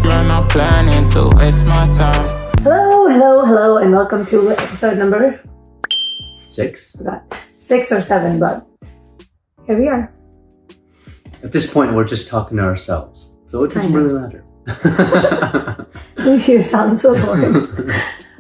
You're not planning to waste my time. Hello, and welcome to episode number 6. forgot 6 or 7, but here we are. At this point, we're just talking to ourselves, so it doesn't really matter. You sound so boring.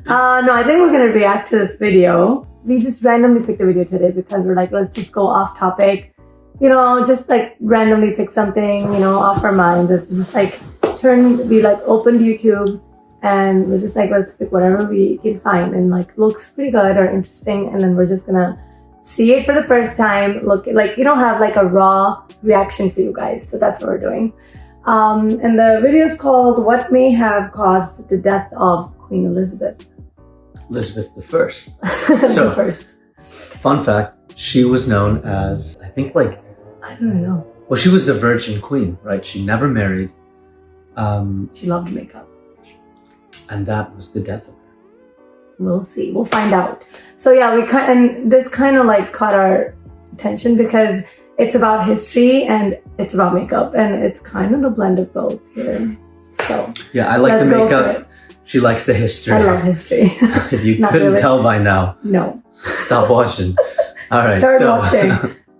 No, I think we're gonna react to this video. We just randomly picked a video today because we're like, let's just go off topic. You know, just like randomly pick something, you know, off our minds. It's just like we opened YouTube and we're just like, let's pick whatever we can find and like looks pretty good or interesting, and then we're just gonna see it for the first time. Look, like, you don't have like a raw reaction for you guys, so that's what we're doing. And the video is called "What May Have Caused the Death of Queen Elizabeth." Elizabeth I. The So- first. Fun fact, she was known as, I think I don't know. well, she was the Virgin Queen, right? She never married. She loved makeup. And that was the death of her. We'll see. We'll find out. So yeah, this kind of like caught our attention because it's about history and it's about makeup, and it's kind of a blend of both here. So Yeah, I like the let's go for makeup. it. She likes the history. I love history. If you Not couldn't really. tell by now, No. stop watching. All right. Start watching.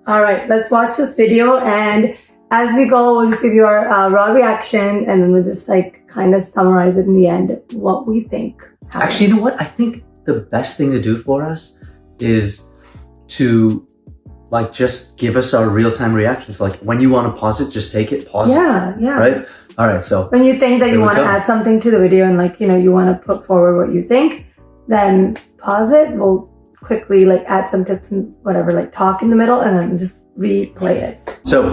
All right, let's watch this video, and as we go, we'll just give you our raw reaction, and then we'll just like kind of summarize it in the end, what we think happened. Actually, you know what? I think the best thing to do for us is to like just give us our real-time reactions. Like when you want to pause it, just take it, pause it. Yeah. Right? All right, so When you think that Here you we want to go. add something to the video and like, you know, you want to put forward what you think, then pause it. We'll quickly like add some tips and whatever, like talk in the middle, and then just replay it. So,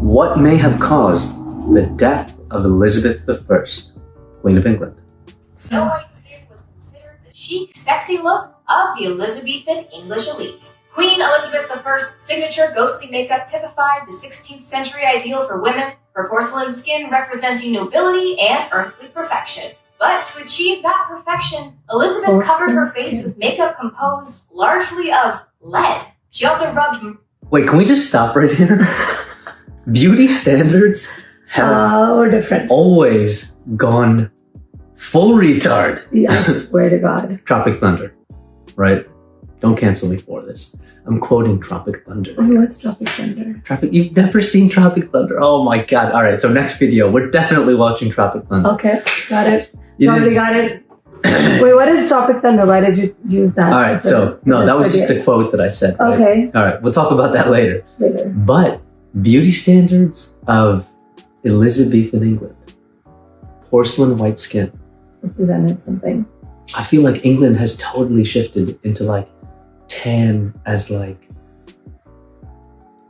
what may have caused the death of Elizabeth I, Queen of England? Snow White skin was considered the chic, sexy look of the Elizabethan English elite. Queen Elizabeth I's signature ghostly makeup typified the 16th century ideal for women, her porcelain skin representing nobility and earthly perfection. But to achieve that perfection, Elizabeth covered her face with makeup composed largely of lead. She also rubbed Wait, can we just stop right here? Beauty standards have We're different. always gone full retard. I swear to God. Tropic Thunder, right? Don't cancel me for this. I'm quoting Tropic Thunder. Oh, what's Tropic Thunder? You've never seen Tropic Thunder? Oh my god. All right, so next video, we're definitely watching Tropic Thunder. Okay, got it. It Already is- got it. Wait, what is Tropic Thunder? Why did you use that? All right, so no, that was just a quote that I said. Right? Okay, All right, we'll talk about that later. later. But beauty standards of Elizabethan England, porcelain white skin. Represented something. I feel like England has totally shifted into like tan as like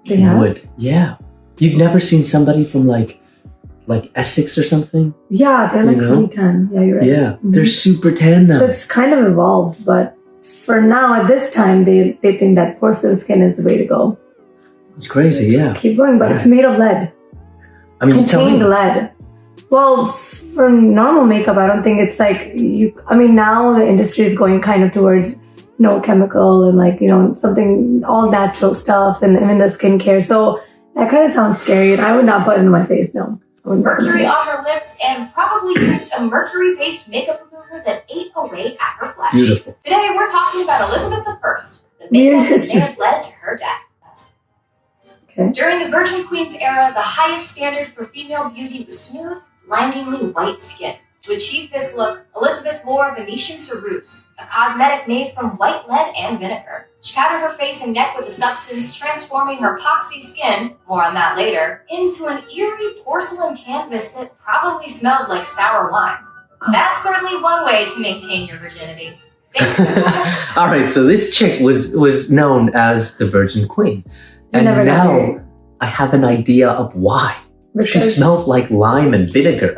They have? wood. Yeah, you've never seen somebody from like Essex or something. Yeah, they're like You know? really tan. Yeah, you're right. Yeah, Mhm. they're super tan now. So it's kind of evolved, but for now, at this time, they think that porcelain skin is the way to go. It's crazy. Yeah, Keep going, but it's made of lead. I mean, tell Contained me. lead. Well, for normal makeup, I don't think it's like now the industry is going kind of towards no chemical and like, you know, something all natural stuff, and even the skincare. So that kind of sounds scary, and I would not put it in my face. No. I wouldn't mercury recommend on her lips and probably used a mercury-based makeup remover that ate away at her flesh. Beautiful. Today we're talking about Elizabeth I, the Weird makeup that history. may have led to her death. Okay. During the Virgin Queen's era, the highest standard for female beauty was smooth, blindingly white skin. To achieve this look, Elizabeth wore Venetian ceruse, a cosmetic made from white lead and vinegar. She powdered her face and neck with a substance, transforming her poxy skin, more on that later, into an eerie porcelain canvas that probably smelled like sour wine. That's certainly one way to maintain your virginity. Thanks for All right, so this chick was known as the Virgin Queen, and never got now married. I have an idea of why. She Because- smelled like lime and vinegar.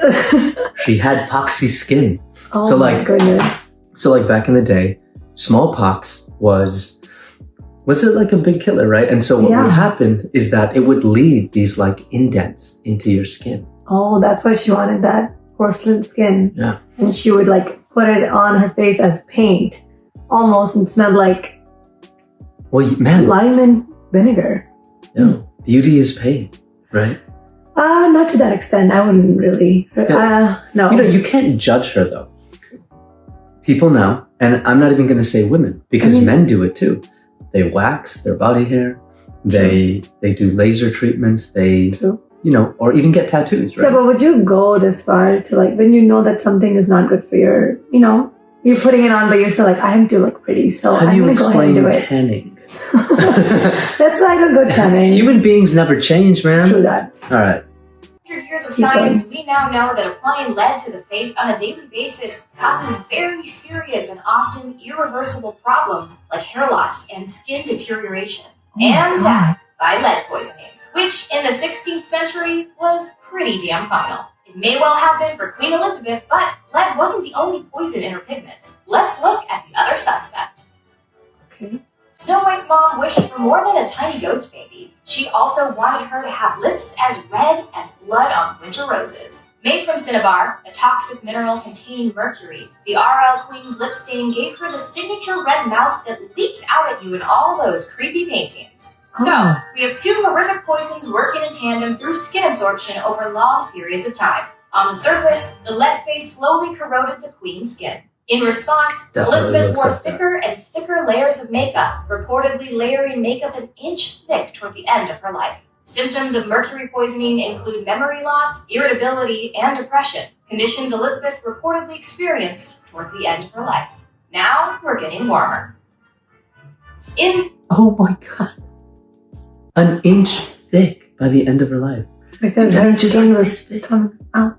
She had poxy skin. Oh So, my like- goodness. So like back in the day, smallpox was it like a big killer, right? And so what Yeah. would happen is that it would leave these like indents into your skin. Oh, that's why she wanted that porcelain skin. Yeah. And she would like put it on her face as paint, almost, and smelled like Well, man, lime and vinegar. beauty is pain, right? Not to that extent. I wouldn't really. No. You know, you can't judge her though. People now, and I'm not even going to say women, because men do it too. They wax their body hair. They do laser treatments. They, True. you know, or even get tattoos, right? Yeah, but would you go this far to like when you know that something is not good for your, you know, you're putting it on, but you're still like, I have to look pretty, so How do I'm you gonna go ahead and explain do it. tanning? That's why I don't go tanning. Human beings never change, man. True that. All right. 100 years of Keep science, we now know that applying lead to the face on a daily basis causes very serious and often irreversible problems like hair loss and skin deterioration, and death by lead poisoning, which in the 16th century was pretty damn final. It may well have been for Queen Elizabeth, but lead wasn't the only poison in her pigments. Let's look at the other suspect. Okay. Snow White's mom wished for more than a tiny ghost baby. She also wanted her to have lips as red as blood on winter roses. Made from cinnabar, a toxic mineral containing mercury, the RL Queen's lip stain gave her the signature red mouth that leaks out at you in all those creepy paintings. So, we have two horrific poisons working in tandem through skin absorption over long periods of time. On the surface, the lead face slowly corroded the Queen's skin. In response, Definitely Elizabeth looks wore like that. thicker and thicker layers of makeup, reportedly layering makeup an inch thick toward the end of her life. Symptoms of mercury poisoning include memory loss, irritability, and depression, conditions Elizabeth reportedly experienced towards the end of her life. Now we're getting warmer. Oh my god. An inch thick by the end of her life. Because I mean, her just skin like was this. coming out,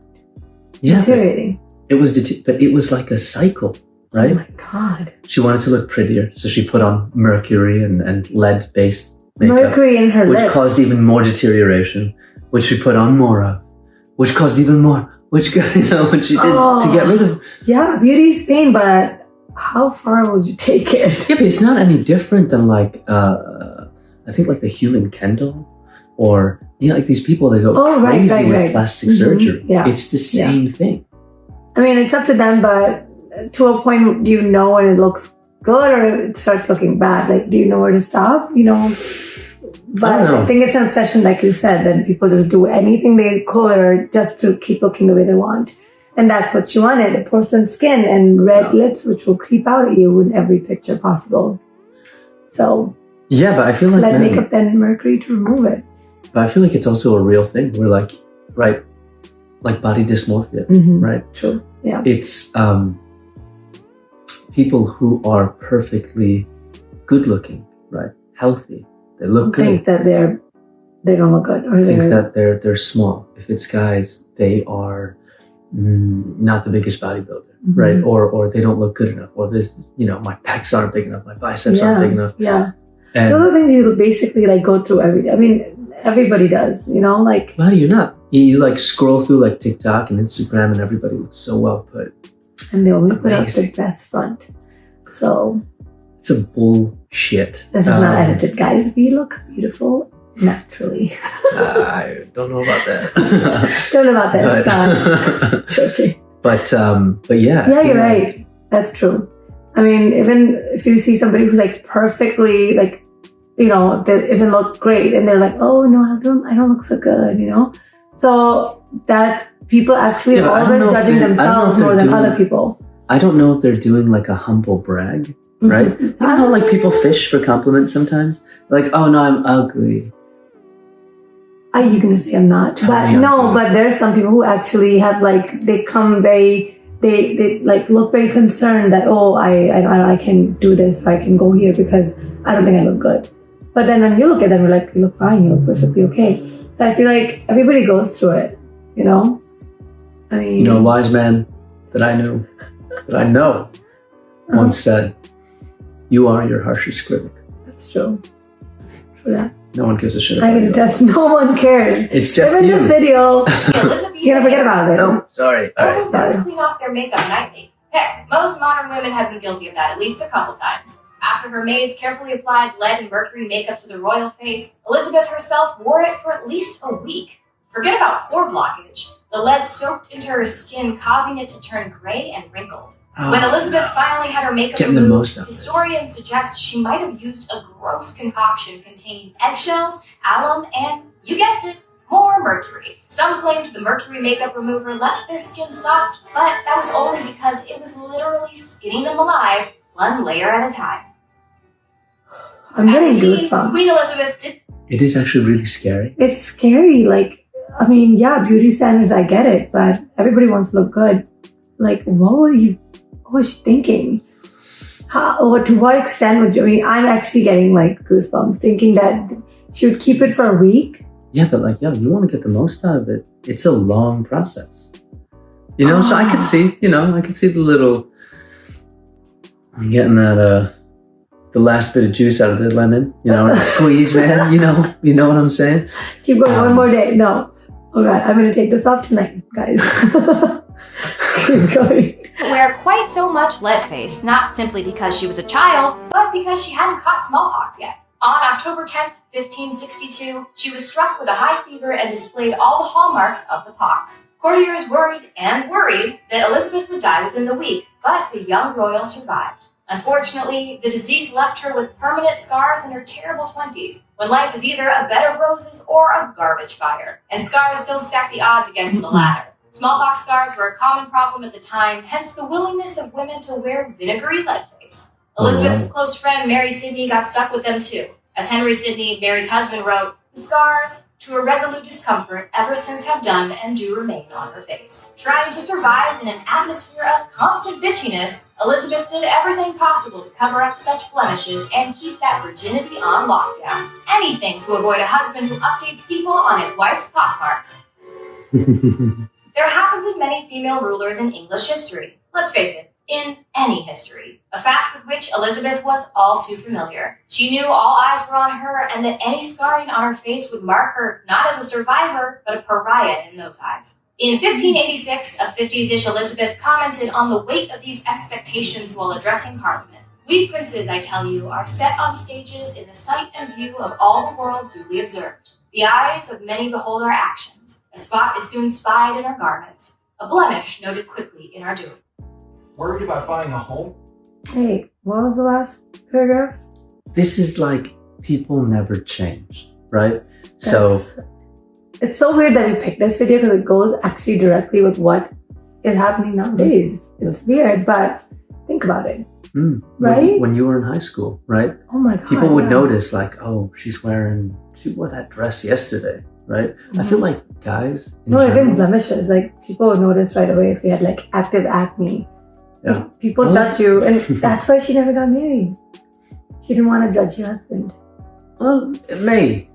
Yeah. but deteriorating. It was, but it was like a cycle, right? Oh my god. She wanted to look prettier, so she put on mercury and lead-based makeup, Mercury in her which lips. caused even more deterioration, which she put on more of, which caused even more, which, you know, what she did to get rid of. Yeah, beauty is pain, but how far would you take it? Yeah, but it's not any different than like, I think like the human Kendall, or, you know, like these people that go Oh, right, crazy right, with right. plastic Mhm, surgery. yeah. It's the same thing. I mean, it's up to them, but to a point, do you know when it looks good or it starts looking bad? Like, do you know where to stop? You know? But I don't know. I think it's an obsession, like you said, that people just do anything they could or just to keep looking the way they want. And that's what she wanted, a porcelain skin and red Yeah. lips, which will creep out at you in every picture possible. So Yeah, but I feel like, let man, makeup then mercury to remove it. but I feel like it's also a real thing. We're like, right, like body dysmorphia, Mm-hmm. right? True. Yeah. It's people who are perfectly good looking, right? Healthy. They look good. Think that they don't look good, or Think they're that they're small. If it's guys, they are not the biggest bodybuilder, Mhm. right? Or they don't look good enough, or this, you know, my pecs aren't big enough, my biceps aren't big enough, Yeah. and Those are things you basically like go through every day. I mean, everybody does, you know, like well, you're not. You like scroll through like TikTok and Instagram, and everybody looks so well put. and they only put out the Amazing. best front. So It's a bullshit. this is not edited, guys. We look beautiful naturally. I don't know about that. Don't know about this. but, Joking. but yeah. I Yeah, feel you're like- right. That's true. I mean, even if you see somebody who's like perfectly like, you know, they even look great, and they're like, oh no, I don't look so good, you know. So that people actually Yeah, are but I don't know always if judging they're- I don't know themselves if they're more than doing- other people. I don't know if they're doing like a humble brag, right? Mhm. You know how like people fish for compliments sometimes? Like, oh no, I'm ugly. Are you gonna say I'm not? Tell But me I'm no, good. but there's some people who actually have like they come very they like look very concerned that I can do this or I can go here because I don't think I look good. But then when you look at them, you're like, you look fine, you look perfectly okay. So I feel like everybody goes through it, you know. I mean, You know, a wise man that I know Uh-huh. once said, "You are your harshest critic." that's true. True that. No one gives a shit I about can you. attest. No one cares. It's just Even you. this video, Elizabeth you're gonna forget about it. Oh, sorry. All right. Almost sorry. doesn't clean off their makeup nightly. Heck, most modern women have been guilty of that at least a couple times. After her maids carefully applied lead and mercury makeup to the royal face, Elizabeth herself wore it for at least a week. Forget about pore blockage. The lead soaked into her skin, causing it to turn gray and wrinkled. When Elizabeth finally had her makeup Getting the removed, most out of it. historians suggest she might have used a gross concoction containing eggshells, alum, and, you guessed it, More mercury. Some claimed the mercury makeup remover left their skin soft, but that was only because it was literally skinning them alive, one layer at a time. I'm getting As a teen, goosebumps. Queen Elizabeth did. It is actually really scary. It's scary. Like, I mean, yeah, beauty standards, I get it, but everybody wants to look good. Like, what was she thinking? To what extent would you, I mean, I'm actually getting like goosebumps thinking that she would keep it for a week. Yeah, but like, you want to get the most out of it. It's a long process. So I could see, I could see the little, I'm getting that, the last bit of juice out of the lemon, squeeze, man, you know what I'm saying? Keep going one more day. No. All right, I'm going to take this off tonight, guys. Keep going. Wear quite so much lead face, not simply because she was a child, but because she hadn't caught smallpox yet. On October 10th, 1562, she was struck with a high fever and displayed all the hallmarks of the pox. Courtiers worried that Elizabeth would die within the week, but the young royal survived. Unfortunately, the disease left her with permanent scars in her terrible 20s, when life is either a bed of roses or a garbage fire. And scars don't stack the odds against the latter. Smallpox scars were a common problem at the time, hence the willingness of women to wear vinegary lead face. Elizabeth's close friend Mary Sidney got stuck with them too. As Henry Sidney, Mary's husband, wrote, "The scars, to a resolute discomfort, ever since have done and do remain on her face." Trying to survive in an atmosphere of constant bitchiness, Elizabeth did everything possible to cover up such blemishes and keep that virginity on lockdown. Anything to avoid a husband who updates people on his wife's pockmarks. There haven't been many female rulers in English history. Let's face it, in any history. A fact with which Elizabeth was all too familiar. She knew all eyes were on her and that any scarring on her face would mark her not as a survivor, but a pariah in those eyes. In 1586, a 50s-ish Elizabeth commented on the weight of these expectations while addressing Parliament. "We princes, I tell you, are set on stages in the sight and view of all the world duly observed. The eyes of many behold our actions. A spot is soon spied in our garments. A blemish noted quickly in our doing." Worried about buying a home? Hey, what was the last paragraph? This is like, people never change, right? So It's so weird that we picked this video because it goes actually directly with what is happening nowadays. It's weird, but think about it. Right? When you were in high school, right? Oh my God. People would yeah. notice like, oh, she wore that dress yesterday, right? I feel like guys, in No, even general- blemishes. Like, people would notice right away if you had like active acne. Yeah. Like, people judge you, and that's why she never got married. She didn't want to judge her husband. Well, it may.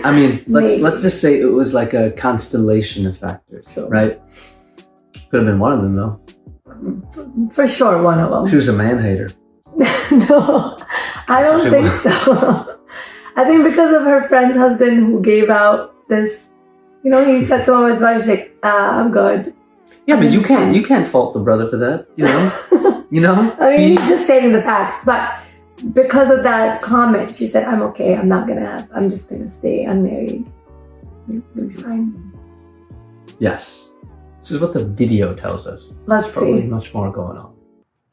I mean, May. let's just say it was like a constellation of factors, Sure. right? Could have been one of them though. For sure, one of them. She was a man hater. No, I don't She think was. so. I think because of her friend's husband who gave out this, he said to his wife, she's like, I'm good. Yeah, but you can't fault the brother for that, you know? I mean, he's just stating the facts, but because of that comment, she said, I'm okay, I'm just gonna stay unmarried. We'll be fine. Yes. This is what the video tells us. Let's There's probably see. much more going on.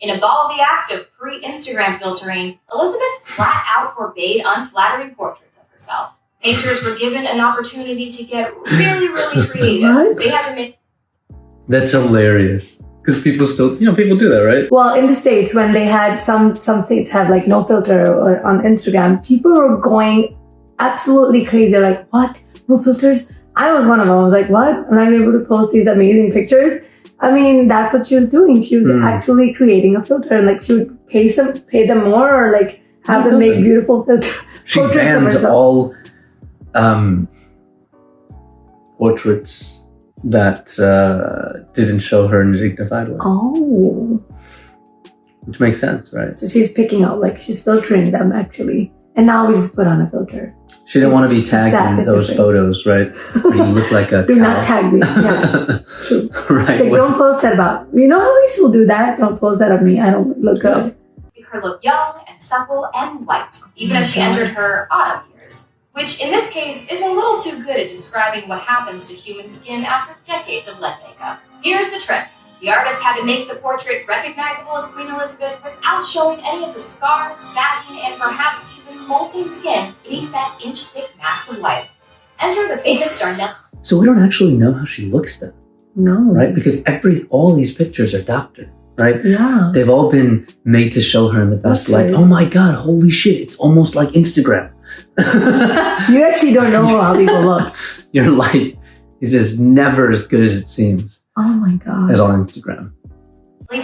In a ballsy act of pre-Instagram filtering, Elizabeth flat out forbade unflattering portraits of herself. Painters were given an opportunity to get really, really creative. What? They had to make That's hilarious. Because people still, people do that, right? Well, in the States, when they had some states have like no filter or on Instagram, people were going absolutely crazy. They're like, what? No filters? I was one of them. I was like, what? I'm not able to post these amazing pictures. I mean, that's what she was doing. She was actually creating a filter, and like she would pay them more, or like have them make beautiful She portraits of banned herself. all portraits that didn't show her in a dignified way. Oh, Which makes sense, right? so she's picking out, like she's filtering them actually, and now we just put on a filter. She didn't want to be It's that tagged in bit those different. photos, right? Where you look like a Do cow. not tag me. Yeah, true. Right. It's like, don't post that about. You know how we still do that? Don't post that of me. I don't look good. her look young and supple and white, even as she entered her autumn years. Which, in this case, is a little too good at describing what happens to human skin after decades of lead makeup. Here's the trick. The artist had to make the portrait recognizable as Queen Elizabeth without showing any of the scarred, sagging, and perhaps even molting skin beneath that inch-thick mask of white. Enter the famous Darnell. So we don't actually know how she looks then, No. right? Because all these pictures are doctored, right? Yeah. They've all been made to show her in the best Okay. light. Oh my God, holy shit, it's almost like Instagram. You actually don't know how people look. Your light is just never as good as it seems Oh my god. as on Instagram.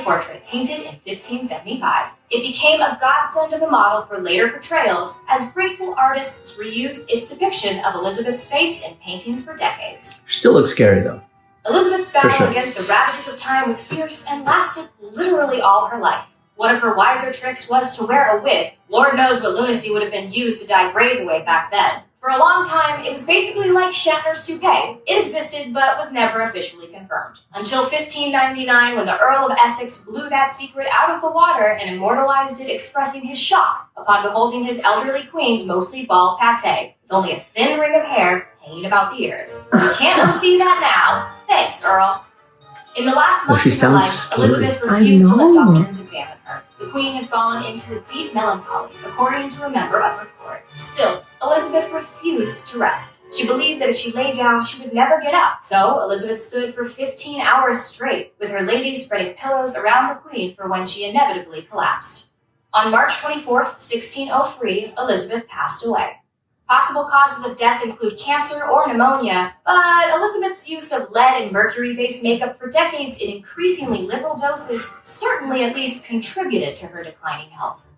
portrait painted in 1575. It became a godsend of a model for later portrayals, as grateful artists reused its depiction of Elizabeth's face in paintings for decades. Still looks scary though. Elizabeth's battle sure. against the ravages of time was fierce and lasted literally all her life. One of her wiser tricks was to wear a wig. Lord knows what lunacy would have been used to dye grays away back then. For a long time, it was basically like Shatner's toupee. It existed, but was never officially confirmed. Until 1599, when the Earl of Essex blew that secret out of the water and immortalized it, expressing his shock upon beholding his elderly queen's mostly bald pate, with only a thin ring of hair hanging about the ears. You can't unsee that now. Thanks, Earl. In the last Well, months she of her sounds life, scary. Elizabeth refused to let I know. doctors examine her. The queen had fallen into a deep melancholy, according to a member of her court. Still, Elizabeth refused to rest. She believed that if she lay down, she would never get up. So, Elizabeth stood for 15 hours straight, with her ladies spreading pillows around the queen for when she inevitably collapsed. On March 24th, 1603, Elizabeth passed away. Possible causes of death include cancer or pneumonia, but Elizabeth's use of lead and mercury-based makeup for decades in increasingly liberal doses certainly at least contributed to her declining health.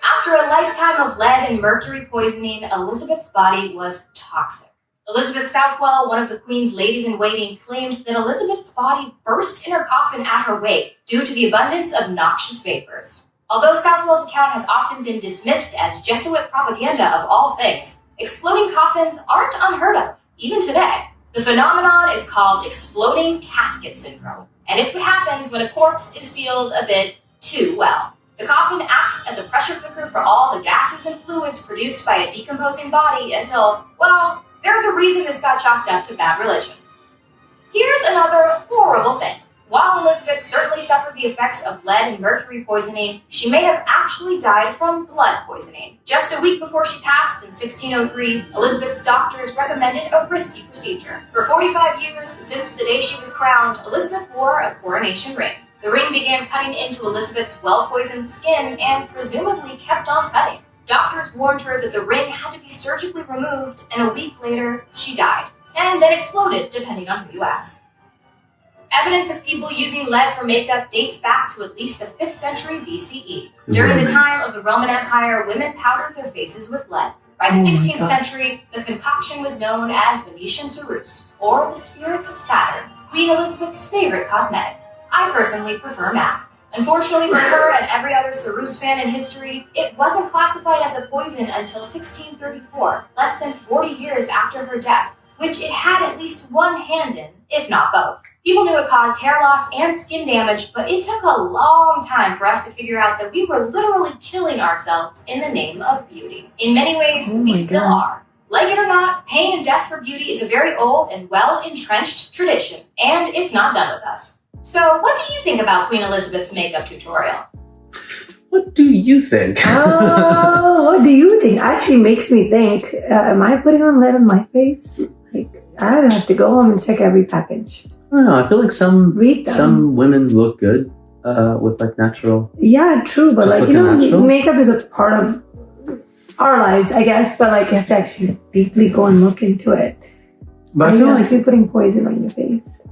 After a lifetime of lead and mercury poisoning, Elizabeth's body was toxic. Elizabeth Southwell, one of the Queen's ladies-in-waiting, claimed that Elizabeth's body burst in her coffin at her wake due to the abundance of noxious vapors. Although Southwell's account has often been dismissed as Jesuit propaganda of all things, exploding coffins aren't unheard of, even today. The phenomenon is called exploding casket syndrome, and it's what happens when a corpse is sealed a bit too well. The coffin acts as a pressure cooker for all the gases and fluids produced by a decomposing body until, well, there's a reason this got chalked up to bad religion. Here's another horrible thing. While Elizabeth certainly suffered the effects of lead and mercury poisoning, she may have actually died from blood poisoning. Just a week before she passed in 1603, Elizabeth's doctors recommended a risky procedure. For 45 years since the day she was crowned, Elizabeth wore a coronation ring. The ring began cutting into Elizabeth's well-poisoned skin and presumably kept on cutting. Doctors warned her that the ring had to be surgically removed, and a week later, she died. And then exploded, depending on who you ask. Evidence of people using lead for makeup dates back to at least the 5th century BCE. During the time of the Roman Empire, women powdered their faces with lead. By the Oh my 16th God. century, the concoction was known as Venetian ceruse, or the spirits of Saturn, Queen Elizabeth's favorite cosmetic. I personally prefer matte. Unfortunately for her and every other ceruse fan in history, it wasn't classified as a poison until 1634, less than 40 years after her death, which it had at least one hand in, if not both. People knew it caused hair loss and skin damage, but it took a long time for us to figure out that we were literally killing ourselves in the name of beauty. In many ways, Oh we my still God. are. Like it or not, paying in death for beauty is a very old and well-entrenched tradition, and it's not done with us. So, what do you think about Queen Elizabeth's makeup tutorial? What do you think? Oh, what do you think? Actually makes me think, am I putting on lead on my face? Like, I have to go home and check every package. I don't know. I feel like Read them. some women look good with like natural. Yeah, true, but Just like, you know, looking natural? makeup is a part of our lives, I guess, but like, you have to actually deeply go and look into it. But Are I feel you like actually putting poison on your face?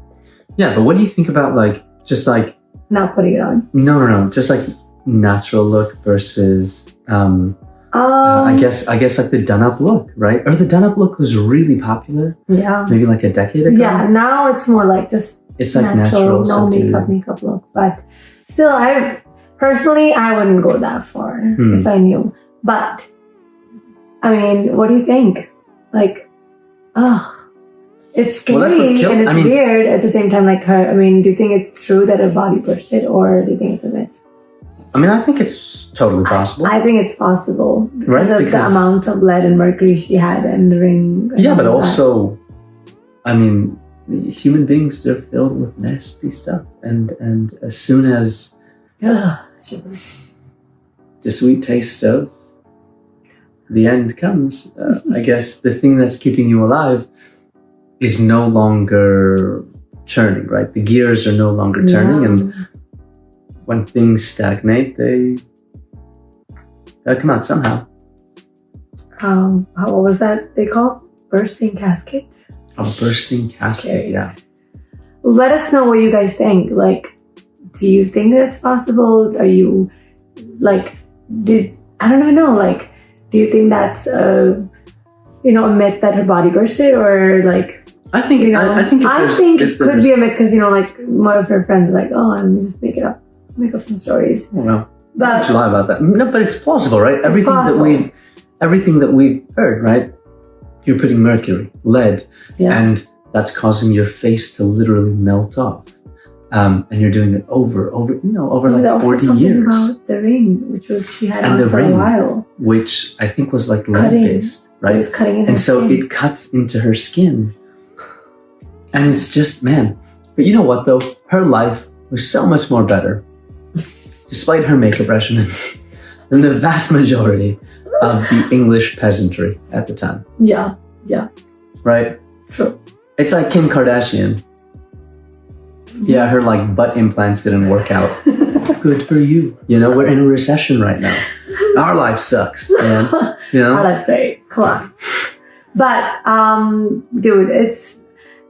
yeah. But what do you think about like just like Not putting it on. no, just like natural look versus I guess like the done-up look, right? Or the done-up look was really popular Yeah. maybe like a decade ago. Yeah, now it's more like just It's like natural, natural, no subdued. makeup look. But still, I wouldn't go that far Hmm. if I knew. But I mean, what do you think? Like, it's Well, that's scary what and it's weird at the same time. Like her, I mean, do you think it's true that her body pushed it, or do you think it's a myth? I mean, I think it's totally possible. I think it's possible because Right, of the because- amounts of lead and mercury she had and the ring. and Yeah, but all that. also, I mean, human beings, they're filled with nasty stuff. And as soon as Ugh, shivers. the sweet taste of the end comes, I guess the thing that's keeping you alive is no longer churning, right? The gears are no longer turning, and when things stagnate, they gotta come out somehow. What was that they called? Bursting caskets? A bursting casket, Scary. yeah. Let us know what you guys think. Like, do you think that's possible? Are you like, I don't even know. Like, do you think that's a myth that her body bursted, or like? I think I think it could be a myth because like one of her friends are like, oh, I'm just make up some stories. Well, But don't lie about that. No, but it's plausible, right? It's possible. Everything that we've heard, right? You're putting mercury, lead, yeah, and that's causing your face to literally melt off. And you're doing it over And like 40 something years. about the ring, which was she had And on the for ring. a while. Which I think was like Cutting. lead-based, It right? was cutting in her And so skin. it cuts into her skin. And it's just, man. But you know what, though? Her life was so much more better, despite her makeup regimen, than the vast majority of the English peasantry at the time, Yeah, right? true. It's like Kim Kardashian. Yeah, her like butt implants didn't work out. Good for you. We're in a recession right now. Our life sucks, man. Oh, that's great. Come on. But, dude, it's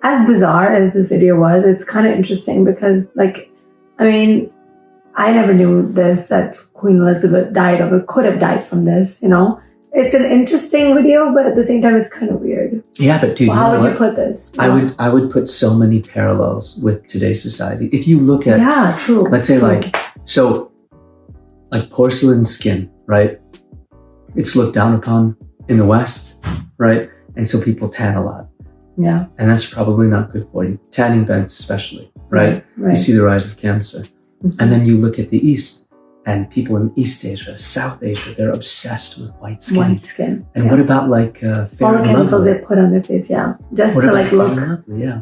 as bizarre as this video was. It's kind of interesting because, like, I mean, I never knew this, that Queen Elizabeth died or could have died from this, It's an interesting video, but at the same time, it's kind of weird. Yeah, but dude, How you know would what? you put this? I would put so many parallels with today's society. If you look at, Yeah, true. let's say true. like porcelain skin, right? It's looked down upon in the West, right? And so people tan a lot. Yeah. And that's probably not good for you. Tanning beds especially, right? Right. You see the rise of cancer. Mhm. And then you look at the East, and people in East Asia, South Asia, they're obsessed with white skin. White skin. And yeah. what about like all Fair the and chemicals Lovely? they put on their face, yeah. Just What to about like Fair look and Lovely? Yeah.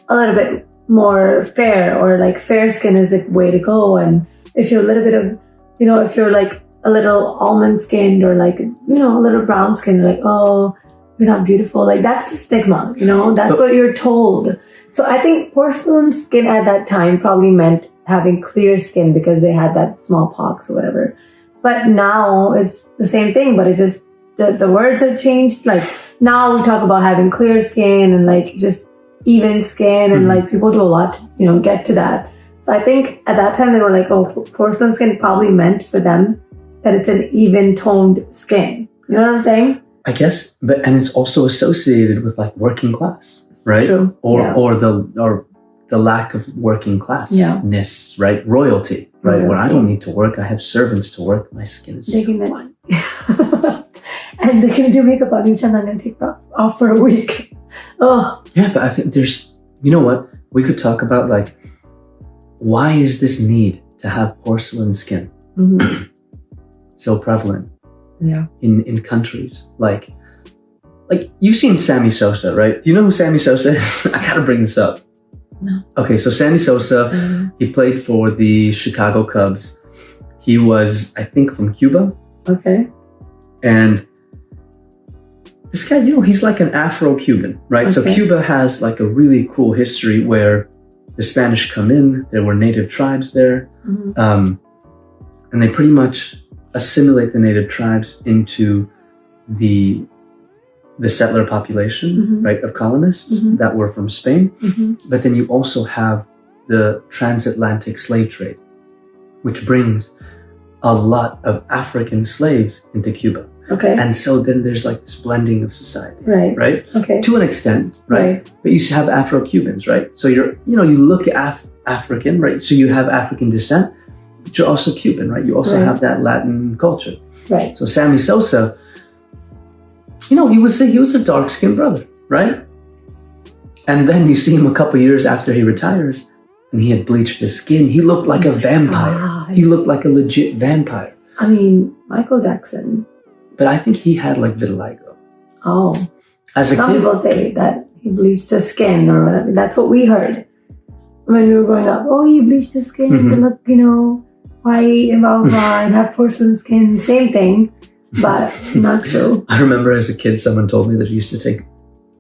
a little bit more fair, or like fair skin is the way to go. And if you're a little bit of, if you're like a little almond skinned or like, a little brown skin, like, oh, you're not beautiful. Like that's the stigma, that's But- what you're told. So I think porcelain skin at that time probably meant having clear skin because they had that smallpox or whatever. But now it's the same thing, but it's just the words have changed. Like now we talk about having clear skin and like just even skin, and Mhm. like people do a lot to, get to that. So I think at that time they were like, oh, porcelain skin probably meant for them that it's an even toned skin. You know what I'm saying? I guess, and it's also associated with like working class, right? True. Or Yeah. or the lack of working classness, right? Royalty, right? Where I Royalty. don't need to work, I have servants to work. My skin is They so can fine. and they're gonna do makeup on you, and I'm gonna take it off for a week. Oh, Yeah, but I think there's, you know what? We could talk about like, why is this need to have porcelain skin so prevalent yeah. in countries like you've seen Sammy Sosa, right? Do you know who Sammy Sosa is? I gotta bring this up. No. Okay, so Sammy Sosa, he played for the Chicago Cubs. He was, I think, from Cuba. Okay. And this guy, he's like an Afro-Cuban, right? So Okay. Cuba has like a really cool history where the Spanish come in, there were native tribes there, and they pretty much assimilate the native tribes into the settler population, Mhm. right, of colonists Mhm. that were from Spain. Mm-hmm. But then you also have the transatlantic slave trade, which brings a lot of African slaves into Cuba. Okay. And so then there's like this blending of society, Right. right? Okay. To an extent, right? But you have Afro-Cubans, right? So you look African, right? So you have African descent, but you're also Cuban, right? You also Right. have that Latin culture. Right. So Sammy Sosa, he was a dark-skinned brother, right? And then you see him a couple years after he retires, and he had bleached his skin. He looked like a vampire. God. He looked like a legit vampire. I mean, Michael Jackson. But I think he had like vitiligo. Oh. As a Some kid, people say that he bleached his skin or whatever. That's what we heard when we were growing up. Oh, he bleached his skin to Mhm. look, white and blah, blah, blah, and have porcelain skin. Same thing, but not true. I remember as a kid, someone told me that he used to take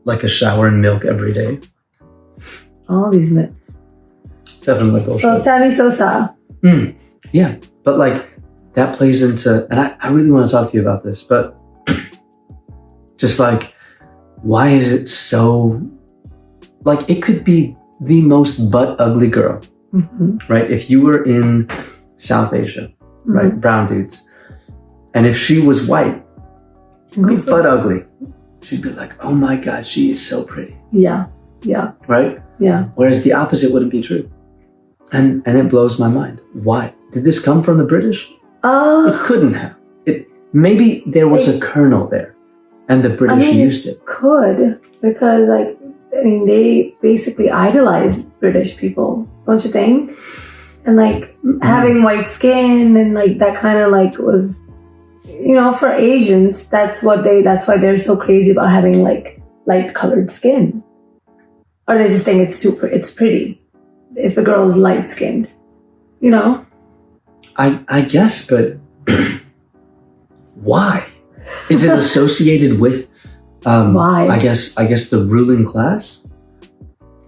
like a shower in milk every day. All these myths. Definitely bullshit. So Sammy Sosa. Yeah, but like that plays into, and I really want to talk to you about this, but just like, why is it so, like it could be the most butt ugly girl, right? If you were in South Asia, right, brown dudes, and if she was white, butt ugly, she'd be like, oh my God, she is so pretty. Yeah. Right? Yeah. Whereas the opposite wouldn't be true. And it blows my mind. Why? Did this come from the British? It couldn't have. Maybe there was a kernel there and the British used it. Could, because they basically idolized British people, don't you think? And like having white skin and like that kind of like was, for Asians, that's why they're so crazy about having like light colored skin. Or they just think it's pretty if a girl is light skinned, I guess, but why? Is it associated with why? I guess the ruling class?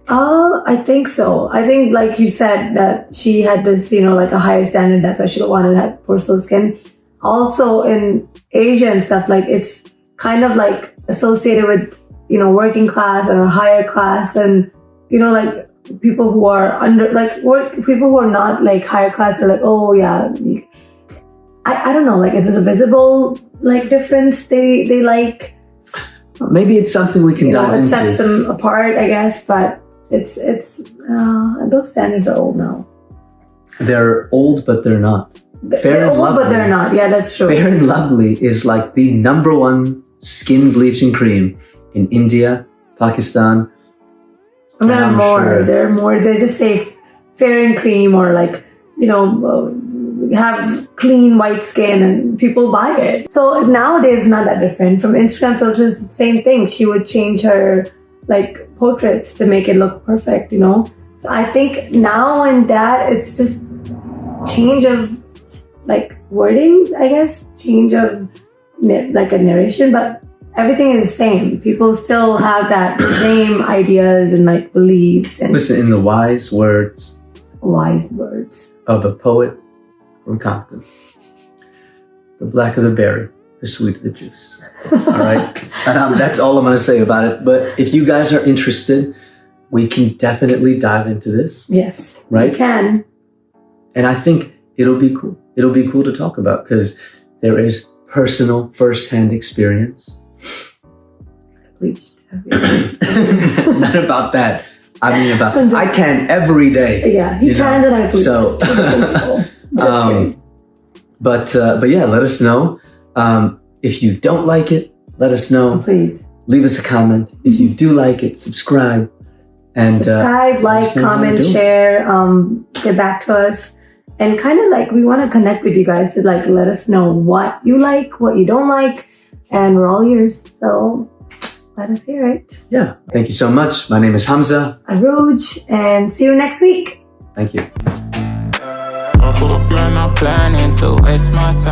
I think so. I think like you said that she had this, like a higher standard, that's why she wanted to have porcelain skin. Also in Asia and stuff, like it's kind of like associated with working class or higher class, and like people who are people who are not like higher class are like, oh yeah, I don't know, like is this a visible like difference they like? Maybe it's something we can dive into. It sets them apart, I guess, but it's those standards are old now. They're old, but they're not. They're old, but they're not. Yeah, that's true. Fair and Lovely is like the #1 skin bleaching cream in India, Pakistan. And they just say fair and cream or like, have clean white skin and people buy it. So nowadays it's not that different. From Instagram filters, same thing. She would change her like portraits to make it look perfect, So I think now and that it's just change of like wordings, I guess, change of like a narration, but everything is the same. People still have that same ideas and like beliefs. And listen, in the wise words of a poet from Compton, the blacker the berry, the sweeter the juice. All right? That's all I'm going to say about it. But if you guys are interested, we can definitely dive into this. Yes. Right? We can. And I think it'll be cool. It'll be cool to talk about because there is personal first-hand experience. Bleached. Not about that. I mean about I tan every day. Yeah, he tans and I bleach. So, just kidding. But yeah, let us know. If you don't like it, let us know. Please Leave us a comment. If you do like it, subscribe. And subscribe, like, comment, share. Get back to us. And kind of like we want to connect with you guys to like let us know what you like, what you don't like, and we're all ears. So let us hear it. Yeah. Thank you so much. My name is Hamza. Aruj, and see you next week. Thank you. I hope you're not planning to waste my time.